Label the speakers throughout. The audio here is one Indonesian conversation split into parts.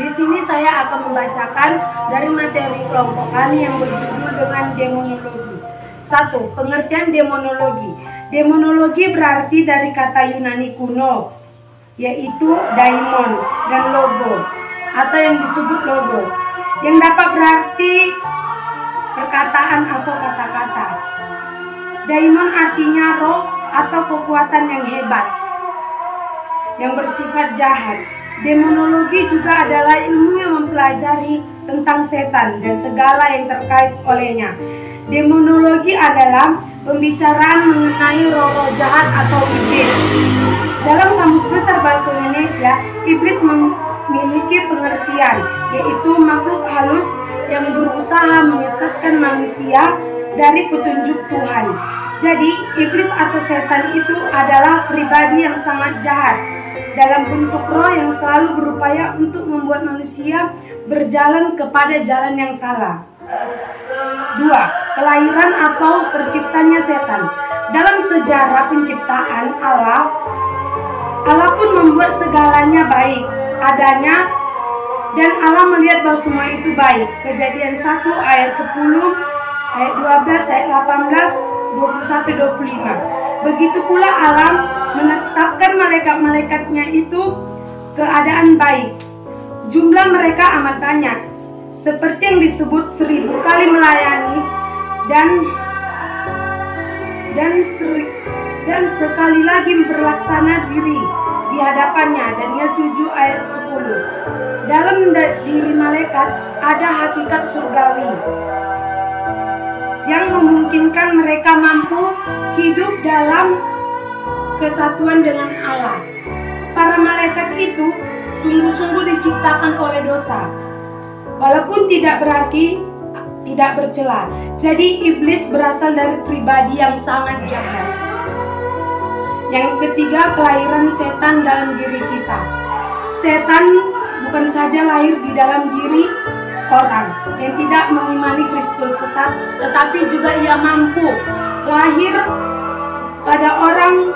Speaker 1: Di sini saya akan membacakan dari materi kelompok kami yang berjudul dengan demonologi. 1. Pengertian demonologi. Demonologi berarti dari kata Yunani kuno, yaitu daimon dan logo, atau yang disebut logos, yang dapat berarti perkataan atau kata-kata. Daimon artinya roh atau kekuatan yang hebat, yang bersifat jahat. Demonologi juga adalah ilmu yang mempelajari tentang setan dan segala yang terkait olehnya. Demonologi adalah pembicaraan mengenai roh-roh jahat atau iblis. Dalam Kamus Besar Bahasa Indonesia, iblis memiliki pengertian, yaitu makhluk halus yang berusaha menyesatkan manusia dari petunjuk Tuhan. Jadi, iblis atau setan itu adalah pribadi yang sangat jahat dalam bentuk roh yang selalu berupaya untuk membuat manusia berjalan kepada jalan yang salah. 2. Kelahiran atau terciptanya setan. Dalam sejarah penciptaan Allah pun membuat segalanya baik adanya, dan Allah melihat bahwa semua itu baik. Kejadian 1 ayat 10, ayat 12, ayat 18, 21, 25. Begitu pula Allah menetapkan malaikat-malaikatnya itu keadaan baik. Jumlah mereka amat banyak, seperti yang disebut 1000 kali melayani dan sekali lagi berlaksana diri di hadapannya. Daniel 7 ayat 10. Dalam diri malaikat ada hakikat surgawi yang memungkinkan mereka mampu hidup dalam kesatuan dengan Allah. Para malaikat itu sungguh-sungguh diciptakan oleh dosa, walaupun tidak berarti tidak bercela. Jadi iblis berasal dari pribadi yang sangat jahat. Yang ketiga, kelahiran setan dalam diri kita. Setan bukan saja lahir di dalam diri orang yang tidak mengimani Kristus, tetapi juga ia mampu lahir pada orang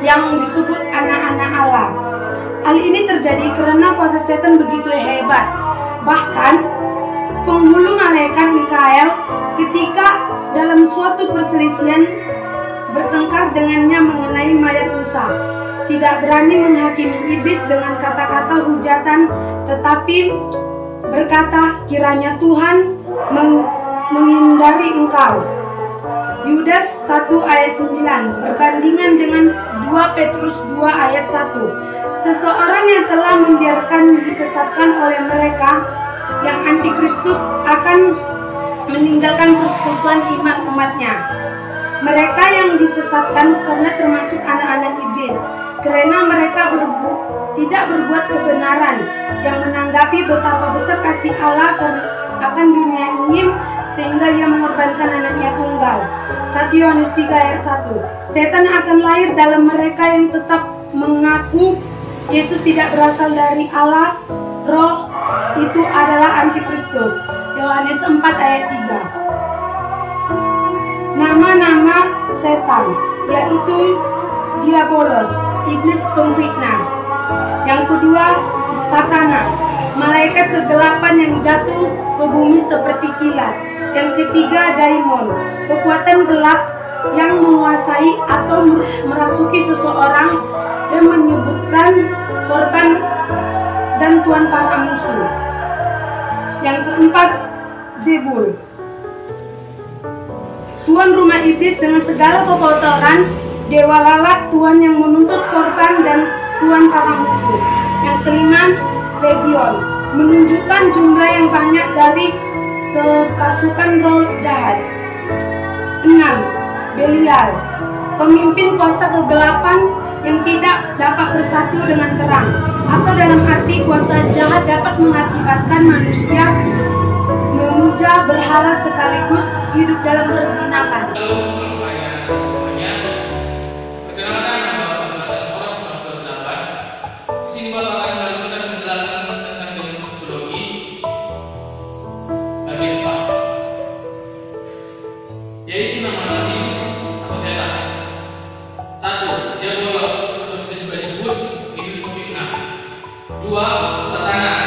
Speaker 1: yang disebut anak-anak Allah. Hal ini terjadi karena kuasa setan begitu hebat. Bahkan penghulu malaikat Mikael ketika dalam suatu perselisihan bertengkar dengannya mengenai mayat Musa, tidak berani menghakimi iblis dengan kata-kata hujatan, tetapi berkata, kiranya Tuhan menghindari engkau. Yudas 1 ayat 9 berbandingan dengan 2 Petrus 2 ayat 1. Seseorang yang telah membiarkan disesatkan oleh mereka yang antikristus akan meninggalkan persekutuan iman umatnya. Mereka yang disesatkan karena termasuk anak-anak iblis, karena mereka tidak berbuat kebenaran, yang menanggapi betapa besar kasih Allah akan dunia ini sehingga ia mengorbankan anaknya tunggal. 1 Yohanes 3 ayat 1. Setan akan lahir dalam mereka yang tetap mengaku Yesus tidak berasal dari Allah. Roh itu adalah antikristus. Yohanes 4 ayat 3. Nama-nama setan, yaitu Diabolos, iblis pemfitnah. Yang kedua, Satanas, malaikat kegelapan yang jatuh ke bumi seperti kilat. Yang ketiga, daimon, kekuatan gelap yang menguasai atau merasuki seseorang dan menyebutkan korban dan tuan para musuh. Yang keempat, Zebul, tuan rumah iblis dengan segala kekotoran, dewa lalat, tuan yang menuntut korban dan tuan para musuh. Yang kelima, Legion, menunjukkan jumlah yang banyak dari sepasukan roh jahat. 6. Belial, pemimpin kuasa kegelapan yang tidak dapat bersatu dengan terang, atau dalam arti kuasa jahat dapat mengakibatkan manusia memuja berhala sekaligus hidup dalam perzinahan.
Speaker 2: Simbol akan melanjutkan penjelasan tentang demonologi bagian 4, yaitu nama iblis atau setan. 1. Diabolos atau bisa juga disebut iblis pemfitnah. 2. Satanas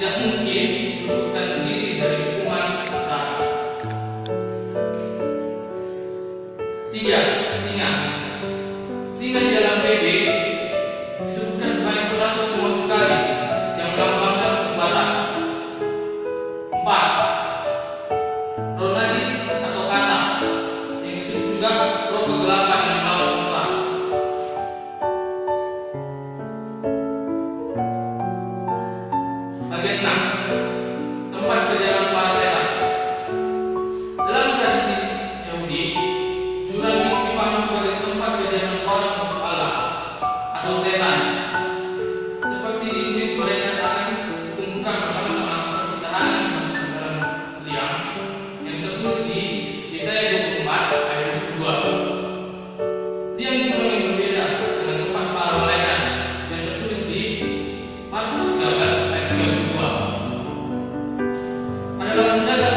Speaker 2: tidak mungkin meluputkan diri dari hukuman neraka. 3. Singa. Singa di dalam PB disebutkan sebanyak 150 kali yang melambangkan kekuatan. 4. Roh najis atau kata yang disebut juga roh kegelapan yang melawan terang. Bagian 6. Tempat kediaman para setan. Dalam tradisi Yahudi, jurang itu dipahami sebagai tempat kediaman orang musuh Allah atau setan. Seperti ditulis, mereka akan dikumpulkan bersama-sama seperti tahanan masuk ke dalam liang yang tertulis di Yesaya 24 ayat 22. Liang jurang yang berbeda dengan tempat para malaikat yang tertulis di Markus 13 ayat 32 adalah menjaga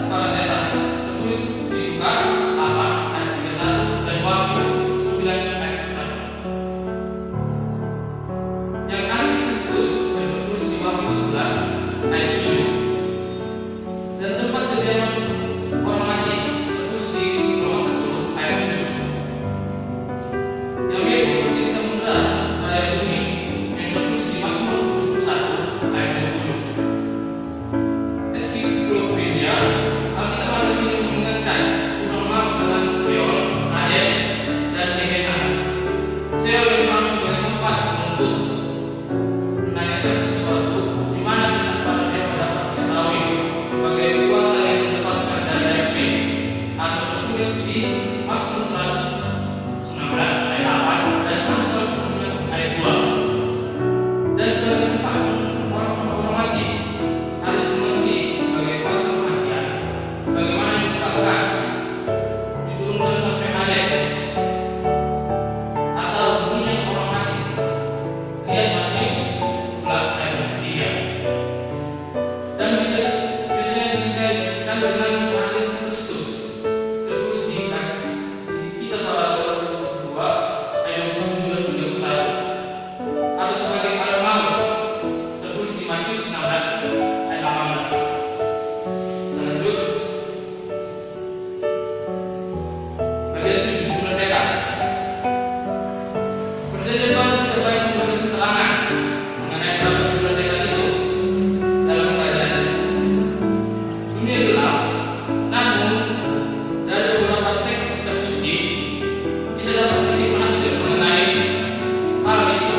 Speaker 2: para setan, tertulis di Lukas 8 ayat 31 dan Wahyu 9 ayat 1. Yang antikristus yang tertulis di Wahyu 11 ayat 7 dan tempat kediaman orang mati tertulis di Roma 10 ayat 7. Yang mirip seperti samudera pada bumi yang tertulis di Mazmur 71 ayat 20. Ensiklopedia Alkitab Masa Kini mengingatkan jurang maut dengan Seol, Hades, dan Gehenna. Seol yang dipahami sebagai tempat untuk menanyakan sesuatu di mana dengan para dewa dapat diketahui sebagai kuasa yang dilepaskan dari api, atau tertulis di Mazmur 119 ayat 8 dan Amsal 9 ayat 2. Dan sebagai tempat orang mati harus mengerti sebagai kuasa kematian, sebagaimana diungkapkan diturunkan sampai Hades atau dunia orang mati. Lihat Matius 11 ayat 3. Dan biasanya dikaitkan dengan mati Kristus, terus di Kisah Para Rasul 2 ayat 27 dan 31, atau sebagai malam maut, tertulis di Matius 16 ayat 18. Lanjut. Bagian 7. Jumlah setan. Perjanjian Baru tidak banyak memberi keterangan mengenai berapa jumlah setan itu dalam kerajaan dunia gelap. Namun dari beberapa teks kitab suci kita dapat sedikit menafsir mengenai hal itu.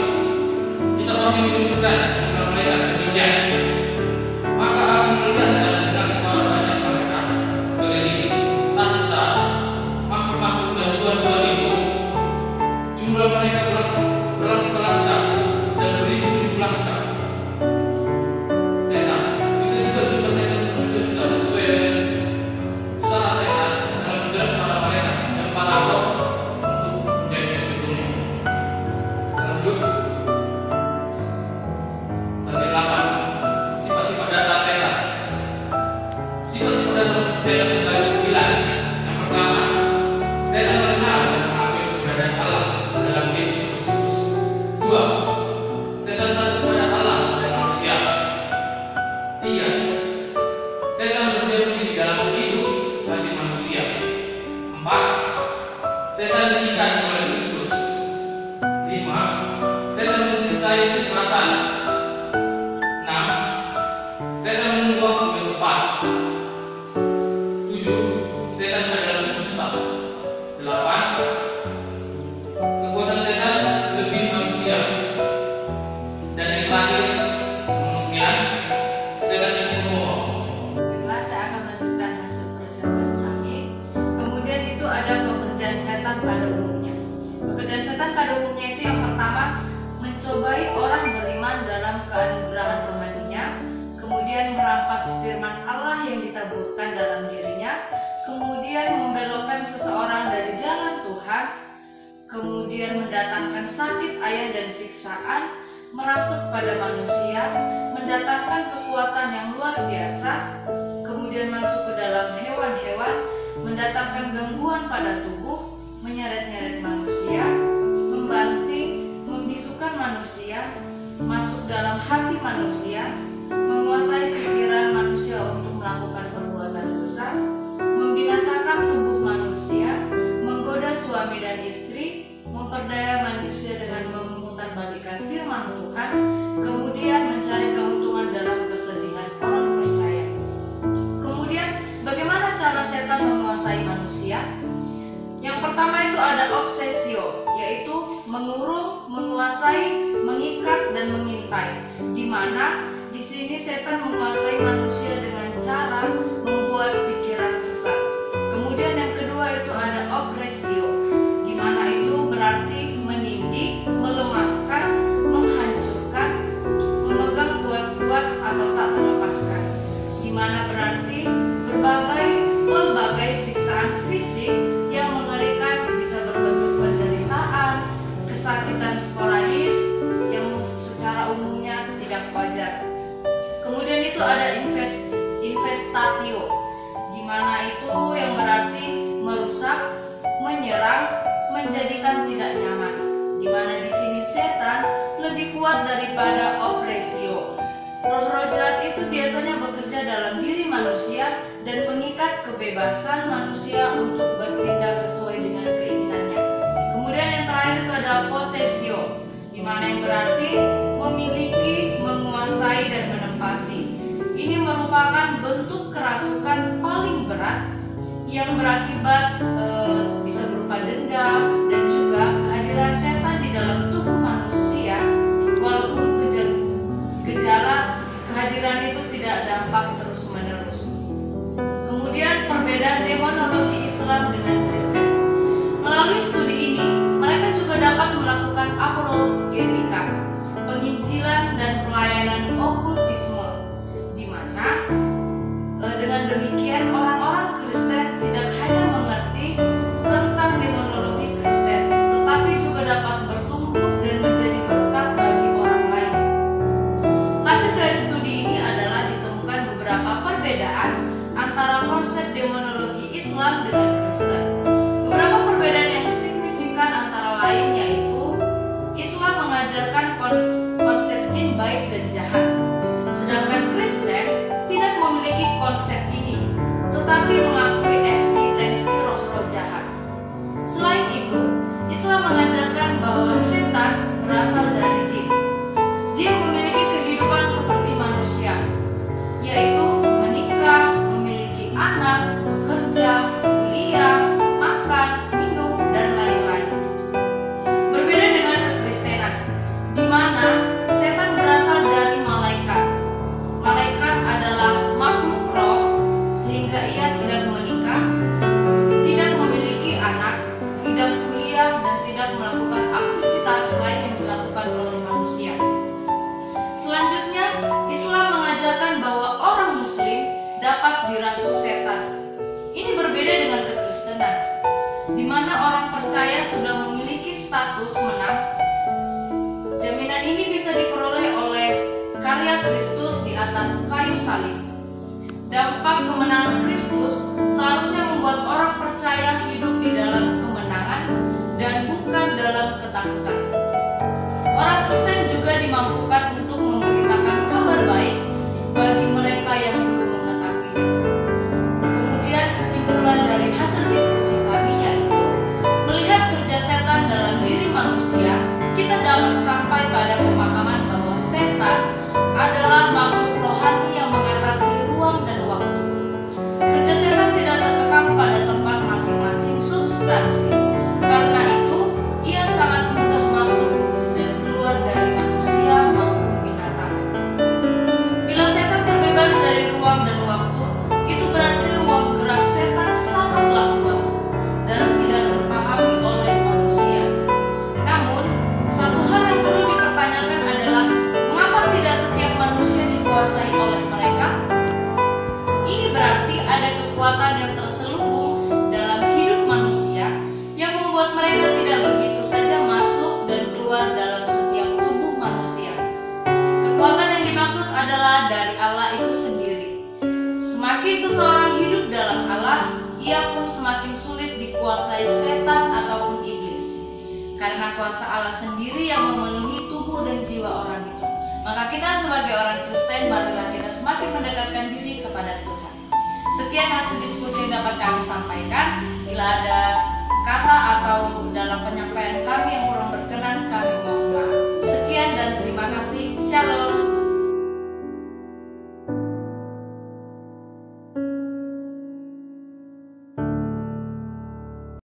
Speaker 2: Kita kami menyebutkan jumlah mereka demikian. Maka aku melihat dan mendengar suara banyak malaikat sekeliling tahta, makhluk-makhluk dan tuan-tuan itu. Jumlah mereka belas-belaskan dan beribu-ribu-belaskan. Setan. Bisa juga jumlah setan juga tidak sesuai dengan usaha setan dalam menjerat para malaikat dan para roh untuk menjadi sekutunya. Lanjut. Bagian 8. Sifat-sifat dasar setan. Sifat-sifat dasar setan terbagi 9. Yang pertama, setan mengenal dan mengakui keberadaan Allah dalam Yesus Kristus. 2. Setan takut kepada Allah dan manusia. 3. Setan berdiam diri dalam hidup hati manusia. 4. Setan diikat oleh Kristus. 5. Setan mencintai kekerasan. 6. Setan menunggu waktu yang tepat. 7. Setan adalah pendusta. 8. Kekuatan setan lebih manusia. Dan yang terakhir, nomor 9, setan itu pembohong.
Speaker 3: Baiklah, saya akan melanjutkan hasil presentasi kami. Kemudian itu ada pekerjaan setan pada umumnya. Pekerjaan setan pada umumnya itu yang pertama, mencobai orang beriman dalam keanugerahan rohaninya, kemudian merampas firman Allah yang ditaburkan dalam dirinya, kemudian membelokkan seseorang dari jalan Tuhan, kemudian mendatangkan sakit ayah dan siksaan, merasuk pada manusia, mendatangkan kekuatan yang luar biasa, kemudian masuk ke dalam hewan-hewan, mendatangkan gangguan pada tubuh, menyeret-nyeret manusia, membanting, membisukan manusia, masuk dalam hati manusia, menguasai manusia untuk melakukan perbuatan dosa, membinasakan tubuh manusia, menggoda suami dan istri, memperdaya manusia dengan memutarbalikkan firman Tuhan, kemudian mencari keuntungan dalam kesedihan orang percaya. Kemudian, bagaimana cara setan menguasai manusia? Yang pertama itu ada obsesio, yaitu mengurung, menguasai, mengikat, dan mengintai. Di mana di sini setan menguasai manusia dengan cara membuat pikiran sesat. Kemudian yang kedua itu ada opresio, di mana itu berarti menindih, melemaskan, menghancurkan, memegang kuat-kuat atau tak terlepaskan. Di mana berarti pelbagai siksaan fisik yang mengerikan, bisa berbentuk penderitaan, kesakitan sporadis yang secara umumnya tidak wajar. Kemudian itu ada infestatio, di mana itu yang berarti merusak, menyerang, menjadikan tidak nyaman. Di mana di sini setan lebih kuat daripada opresio. Roh-roh jahat itu biasanya bekerja dalam diri manusia dan mengikat kebebasan manusia untuk bertindak sesuai dengan keinginannya. Kemudian yang terakhir itu ada possesio, di mana yang berarti memiliki, menguasai, dan menempati. Ini merupakan bentuk kerasukan paling berat yang berakibat bisa berupa dendam dan juga kehadiran setan di dalam tubuh manusia, walaupun gejala kehadiran itu tidak dampak terus-menerus. Kemudian perbedaan demonologi Islam dengan Kristen. Melalui studi ini, mereka juga dapat melakukan apologetika, penginjilan dan pelayanan okultisme, di mana dengan demikian orang-orang Kristen tidak hanya mengerti tentang demonologi Kristen, tetapi juga dapat bertumbuh dan menjadi berkat bagi orang lain. Hasil dari studi ini adalah ditemukan beberapa perbedaan antara konsep demonologi Islam dengan Kristen. Beberapa perbedaan yang signifikan antara lain yaitu Islam mengajarkan konsep jin baik dan jahat, sedangkan Kristen tidak memiliki konsep ini, tetapi mengakui eksistensi roh-roh jahat. Selain itu, Islam mengajarkan bahwa setan berasal dari jin. Jin memiliki kehidupan seperti manusia, yaitu menikah, memiliki anak, bekerja, kuliah, makan, minum, dan lain-lain. Berbeda dengan kekristenan, di mana setan berasal dari malaikat. Malaikat adalah makhluk roh, sehingga ia tidak menikah, tidak memiliki anak, tidak kuliah, dan tidak melakukan aktivitas lain yang dilakukan oleh manusia. Selanjutnya, Islam mengajarkan bahwa orang Muslim dapat dirasuki setan. Ini berbeda dengan kekristenan, di mana orang percaya sudah memiliki status menang. Jaminan ini bisa diperoleh oleh karya Kristus di atas kayu salib. Dampak kemenangan Kristus seharusnya membuat orang percaya hidup di dalam kemenangan dan bukan dalam ketakutan. Orang Kristen juga dimampukan untuk memberitakan kabar baik bagi mereka yang belum mengetahui. Kemudian kesimpulan dari hasil diskusi kami yaitu melihat kerja setan dalam diri manusia, kita dapat sampai pada pemahaman bahwa setan adalah makhluk rohani yang mengatasi ruang dan waktu. Kerja setan tidak terkekang pada tempat masing-masing substansi. Karena itu, ia sangat mudah masuk dan keluar dari manusia maupun binatang. Bila setan terbebas dari ruang dan waktu, itu berarti ruang gerak setan sangatlah luas dan tidak terpahami oleh manusia. Namun, satu hal yang perlu dipertanyakan adalah mengapa tidak setiap manusia dikuasai oleh mereka? Ini berarti ada kekuatan yang terselubung dalam hidup manusia yang membuat mereka tidak begitu saja masuk dan keluar dalam setiap tubuh manusia. Kekuatan yang dimaksud adalah dari Allah itu sendiri. Semakin seseorang hidup dalam Allah, ia pun semakin sulit dikuasai setan ataupun iblis. Karena kuasa Allah sendiri yang memenuhi tubuh dan jiwa orang itu. Maka kita sebagai orang Kristen, marilah kita semakin mendekatkan diri kepada Tuhan. Sekian hasil diskusi yang dapat kami sampaikan. Bila ada kata atau dalam penyampaian kami yang kurang